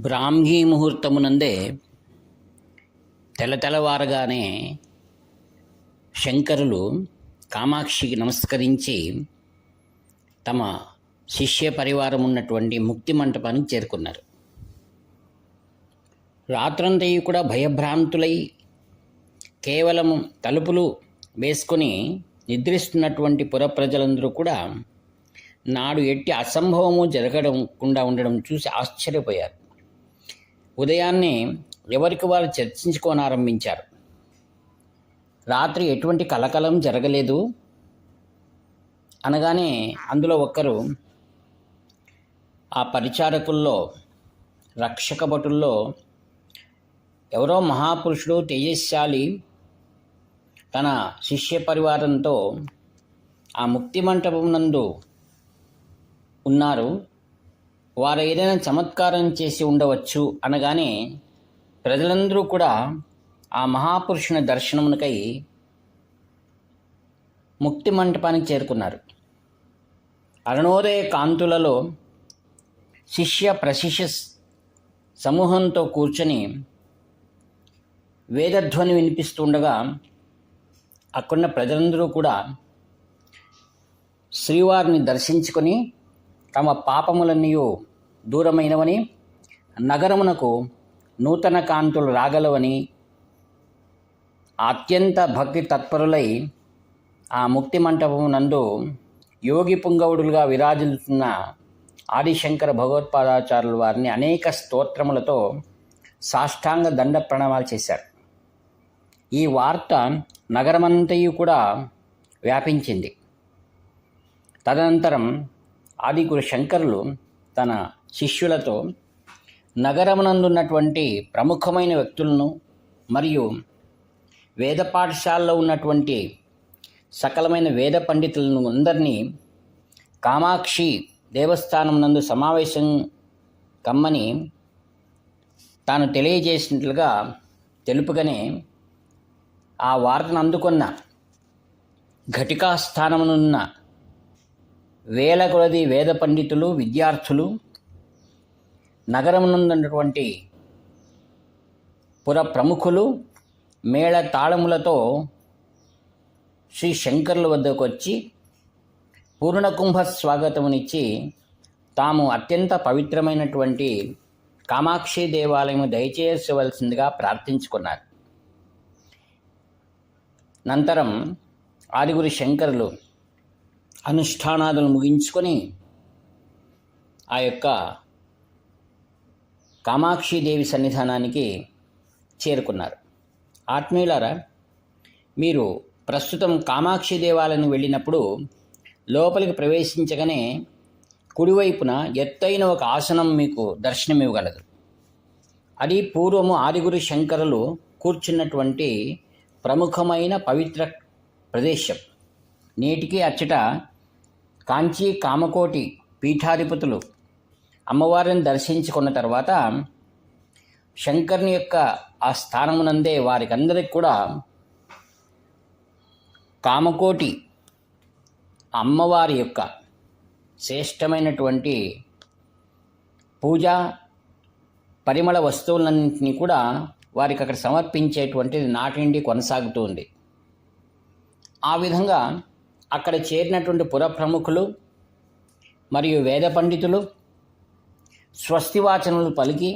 బ్రాహ్మీ ముహూర్తమునందే తెల్లవారగానే శంకరులు కామాక్షికి నమస్కరించి తమ శిష్య పరివారం ఉన్నటువంటి ముక్తి మంటపానికి చేరుకున్నారు. రాత్రంతయు కూడా భయభ్రాంతులై కేవలం తలుపులు వేసుకొని నిద్రిస్తున్నటువంటి పుర ప్రజలందరూ కూడా నాడు ఎట్టి అసంభవము జరగకుండా ఉండడం చూసి ఆశ్చర్యపోయారు. ఉదయాన్నే ఎవరికి వారు చర్చించుకోనారంభించారు. రాత్రి ఎటువంటి కలకలం జరగలేదు అనగానే అందులో ఒక్కరు ఆ పరిచారకుల్లో రక్షక భటుల్లో ఎవరో మహాపురుషుడు తేజస్శాలి తన శిష్య పరివారంతో ఆ ముక్తి మంటపం నందు ఉన్నారు, వారు ఏదైనా చమత్కారం చేసి ఉండవచ్చు అనగానే ప్రజలందరూ కూడా ఆ మహాపురుషుని దర్శనమునకై ముక్తి మంటపానికి చేరుకున్నారు. అరుణోదయ కాంతులలో శిష్య ప్రశిష్య సమూహంతో కూర్చొని వేదధ్వని వినిపిస్తుండగా అక్కడున్న ప్రజలందరూ కూడా శ్రీవారిని దర్శించుకొని తమ పాపములన్నీ దూరమైనవని, నగరమునకు నూతన కాంతులు రాగలవని అత్యంత భక్తి తత్పరులై ఆ ముక్తి మంటపం నందు యోగి పుంగవుడులుగా విరాజిల్లుతున్న ఆదిశంకర భగవత్పాదాచార్యుల వారిని అనేక స్తోత్రములతో సాష్టాంగ దండ ప్రణామాలు చేశారు. ఈ వార్త నగరమంతయు కూడా వ్యాపించింది. తదనంతరం ఆదిగురు శంకరులు తన శిష్యులతో నగరమునందున్నటువంటి ప్రముఖమైన వ్యక్తులను మరియు వేద పాఠశాలలో ఉన్నటువంటి సకలమైన వేద పండితులను అందరినీ కామాక్షి దేవస్థానం నందు సమావేశం కమ్మని తాను తెలియజేసినట్లుగా తెలుపుగానే ఆ వార్తను అందుకున్న ఘటికా స్థానమునున్న వేల కొలది వేద పండితులు, విద్యార్థులు, నగరమునందున్నటువంటి పుర ప్రముఖులు మేళ తాళములతో శ్రీ శంకరుల వద్దకు వచ్చి పూర్ణకుంభ స్వాగతమునిచ్చి తాము అత్యంత పవిత్రమైనటువంటి కామాక్షి దేవాలయము దయచేయవలసిందిగా ప్రార్థించుకున్నారు. నంతరం ఆదిగురు శంకరులు అనుష్ఠానాదులు ముగించుకొని ఆ యొక్క కామాక్షిదేవి సన్నిధానానికి చేరుకున్నారు. ఆత్మీయులారా, మీరు ప్రస్తుతం కామాక్షి దేవాలయానికి వెళ్ళినప్పుడు లోపలికి ప్రవేశించగానే కుడివైపున ఎత్తైన ఒక ఆసనం మీకు దర్శనమివ్వగలదు. అది పూర్వము ఆదిగురు శంకరులు కూర్చున్నటువంటి ప్రముఖమైన పవిత్ర ప్రదేశం. నేటికి అచ్చట కాంచీ కామకోటి పీఠాధిపతులు అమ్మవారిని దర్శించుకున్న తర్వాత శంకరుని యొక్క ఆ స్థానమునందే వారికి అందరికి కూడా కామకోటి అమ్మవారి యొక్క శ్రేష్టమైనటువంటి పూజా పరిమళ వస్తువులన్నింటినీ కూడా వారికి అక్కడ సమర్పించేటువంటిది నాటిండి కొనసాగుతూ ఉంది. ఆ విధంగా అక్కడ చేరినటువంటి పుర ప్రముఖులు మరియు వేద పండితులు స్వస్తివాచనలు పలికి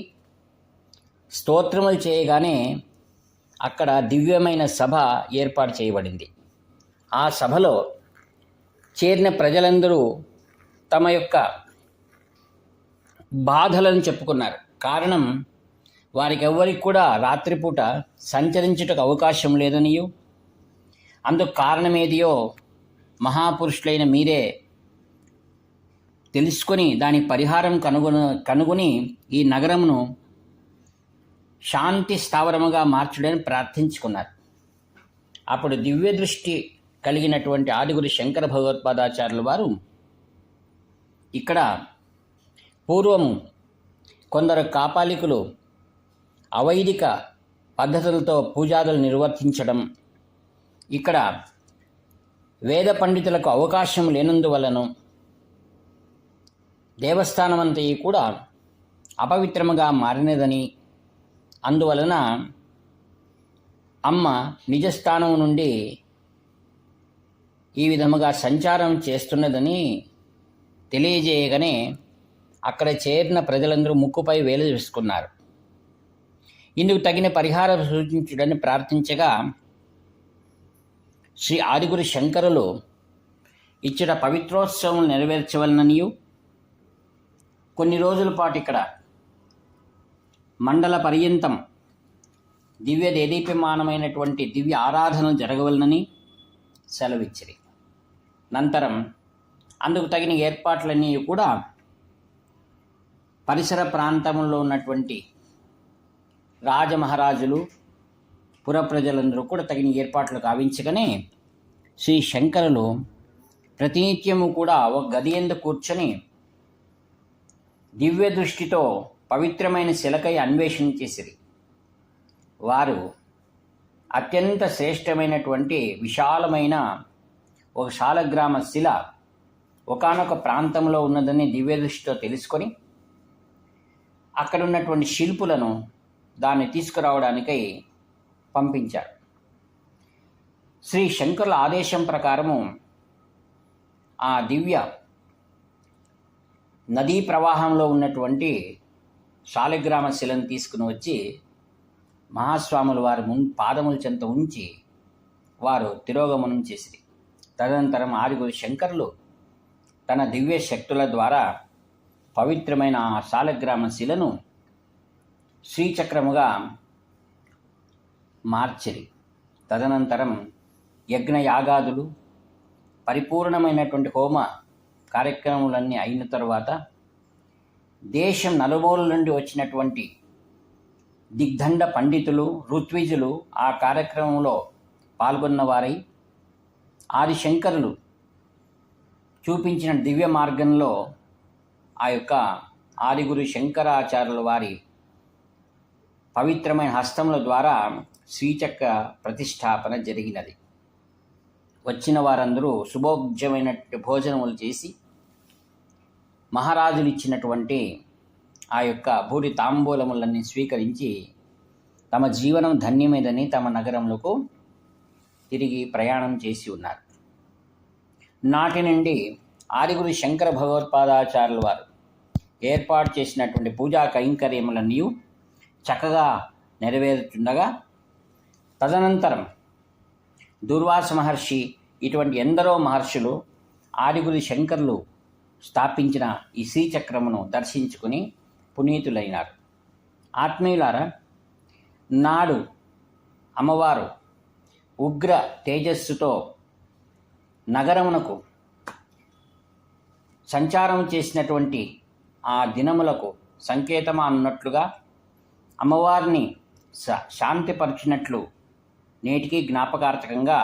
స్తోత్రములు చేయగానే అక్కడ దివ్యమైన సభ ఏర్పాటు చేయబడింది. ఆ సభలో చేరిన ప్రజలందరూ తమ యొక్క బాధలను చెప్పుకున్నారు. కారణం, వారికి ఎవ్వరికి కూడా రాత్రిపూట సంచరించుటకు అవకాశం లేదనియు, అందుకు కారణమేదియో మహాపురుషులైన మీరే తెలుసుకొని దాని పరిహారం కనుగొని ఈ నగరమును శాంతి స్థావరముగా మార్చడని ప్రార్థించుకున్నారు. అప్పుడు దివ్య దృష్టి కలిగినటువంటి ఆదిగురు శంకర భగవత్పాదాచార్యుల వారు ఇక్కడ పూర్వము కొందరు కాపాలికులు అవైదిక పద్ధతులతో పూజాదులు నిర్వర్తించడం, ఇక్కడ వేద పండితులకు అవకాశం లేనందువలను దేవస్థానం అంతా కూడా అపవిత్రముగా మారినదని, అందువలన అమ్మ నిజస్థానం నుండి ఈ విధముగా సంచారం చేస్తున్నదని తెలియజేయగానే అక్కడ చేరిన ప్రజలందరూ ముక్కుపై వేలు వేసుకున్నారు. ఇందుకు తగిన పరిహారం సూచించుడని ప్రార్థించగా శ్రీ ఆదిగురు శంకరులు ఇచ్చట పవిత్రోత్సవం నెరవేర్చవలననియు, కొన్ని రోజుల పాటు ఇక్కడ మండల పర్యంతం దివ్య దేదీప్యమానమైనటువంటి దివ్య ఆరాధనలు జరగవలనని సెలవిచ్చిరి. నంతరం అందుకు తగిన ఏర్పాట్లన్నీ కూడా పరిసర ప్రాంతంలో ఉన్నటువంటి రాజమహారాజులు, పుర ప్రజలందరూ కూడా తగిన ఏర్పాట్లు కావించగానే శ్రీ శంకరులు ప్రతినిత్యము కూడా ఒక గది యందు కూర్చొని దివ్య దృష్టితో పవిత్రమైన శిలకై అన్వేషణ చేసిరి. వారు అత్యంత శ్రేష్టమైనటువంటి విశాలమైన ఒక శాలగ్రామ శిల ఒకానొక ప్రాంతంలో ఉన్నదని దివ్య దృష్టితో తెలుసుకొని అక్కడ ఉన్నటువంటి శిల్పులను దాన్ని తీసుకురావడానికై పంపించారు. శ్రీ శంకరుల ఆదేశం ప్రకారము ఆ దివ్య నదీ ప్రవాహంలో ఉన్నటువంటి శాలిగ్రామ శిలను తీసుకుని వచ్చి మహాస్వాములు వారి పాదముల చెంత ఉంచి వారు తిరోగమనం చేసిరి. తదనంతరం ఆదిగురు శంకరులు తన దివ్య శక్తుల ద్వారా పవిత్రమైన ఆ శాలగ్రామ శిలను శ్రీచక్రముగా మార్చిరి. తదనంతరం యజ్ఞయాగాదులు, పరిపూర్ణమైనటువంటి హోమ కార్యక్రమాలన్నీ అయిన తరువాత దేశం నలుమూల నుండి వచ్చినటువంటి దిగ్దండ పండితులు, ఋత్విజులు ఆ కార్యక్రమంలో పాల్గొన్నవారై ఆదిశంకరులు చూపించిన దివ్య మార్గంలో ఆ యొక్క ఆదిగురు శంకరాచార్యుల వారి పవిత్రమైన హస్తముల ద్వారా శ్రీచక్ర ప్రతిష్టాపన జరిగినది. వచ్చిన వారందరూ శుభోగ్యమైనటువంటి భోజనములు చేసి మహారాజులు ఇచ్చినటువంటి ఆ యొక్క భూరి తాంబూలములన్నీ స్వీకరించి తమ జీవనం ధన్యమైనదని తమ నగరంలోకి తిరిగి ప్రయాణం చేసి ఉన్నారు. నాటి నుండి ఆదిగురు శంకర భగవత్పాదాచార్యుల వారు ఏర్పాటు చేసినటువంటి పూజా కైంకర్యములన్నీ చక్కగా నెరవేరుతుండగా, తదనంతరం దుర్వాస మహర్షి ఇటువంటి ఎందరో మహర్షులు ఆదిగురు శంకరులు స్థాపించిన ఈ శ్రీచక్రమును దర్శించుకుని పునీతులైనారు. ఆత్మీయులారా, నాడు అమ్మవారు ఉగ్ర తేజస్సుతో నగరమునకు సంచారం చేసినటువంటి ఆ దినములకు సంకేతమా అన్నట్లుగా అమ్మవారిని శాంతిపరిచినట్లు నేటికి జ్ఞాపకార్థకంగా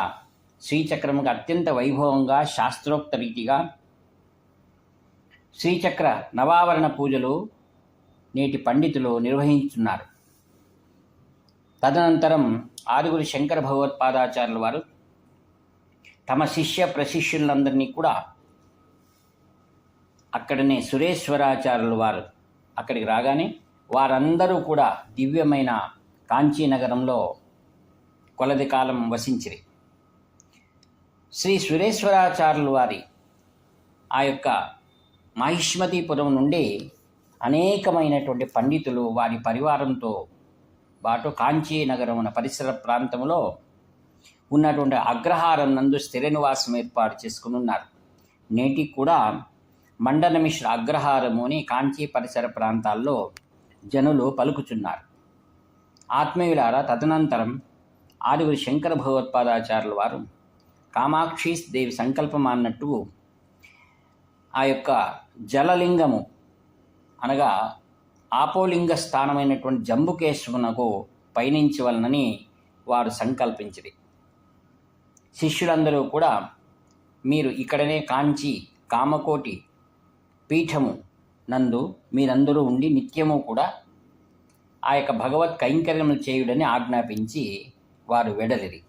శ్రీచక్రముగా అత్యంత వైభవంగా శాస్త్రోక్త రీతిగా శ్రీచక్ర నవావరణ పూజలు నేటి పండితులు నిర్వహించున్నారు. తదనంతరం ఆదిగురు శంకర భగవత్పాదాచార్యుల వారు తమ శిష్య ప్రశిష్యులందరినీ కూడా అక్కడనే సురేశ్వరాచార్యుల వారు అక్కడికి రాగానే వారందరూ కూడా దివ్యమైన కాంచీనగరంలో కొలది కాలం వసించిరి. శ్రీ సురేశ్వరాచార్యుల వారి ఆ యొక్క మహిష్మతీపురం నుండి అనేకమైనటువంటి పండితులు వారి పరివారంతో పాటు కాంచీనగరమున పరిసర ప్రాంతంలో ఉన్నటువంటి అగ్రహారం నందు స్థిర నివాసం ఏర్పాటు చేసుకుని ఉన్నారు. నేటికి కూడా మండన మిశ్ర అగ్రహారము అని కాంచీ పరిసర ప్రాంతాల్లో జనులు పలుకుచున్నారు. ఆత్మీయులారా, తదనంతరం ఆదిగురు శంకర భగవత్పాదాచార్యుల వారు కామాక్షి దేవి సంకల్పం అన్నట్టు ఆ యొక్క జలలింగము అనగా ఆపోలింగ స్థానమైనటువంటి జంబుకేశ్వరునకు పయనించవలనని వారు సంకల్పించింది. శిష్యులందరూ కూడా మీరు ఇక్కడనే కాంచి కామకోటి పీఠము నందు మీరందరూ ఉండి నిత్యము కూడా ఆ యొక్క భగవత్ కైంకర్యములు చేయుడని ఆజ్ఞాపించి వారు వెడలిరి.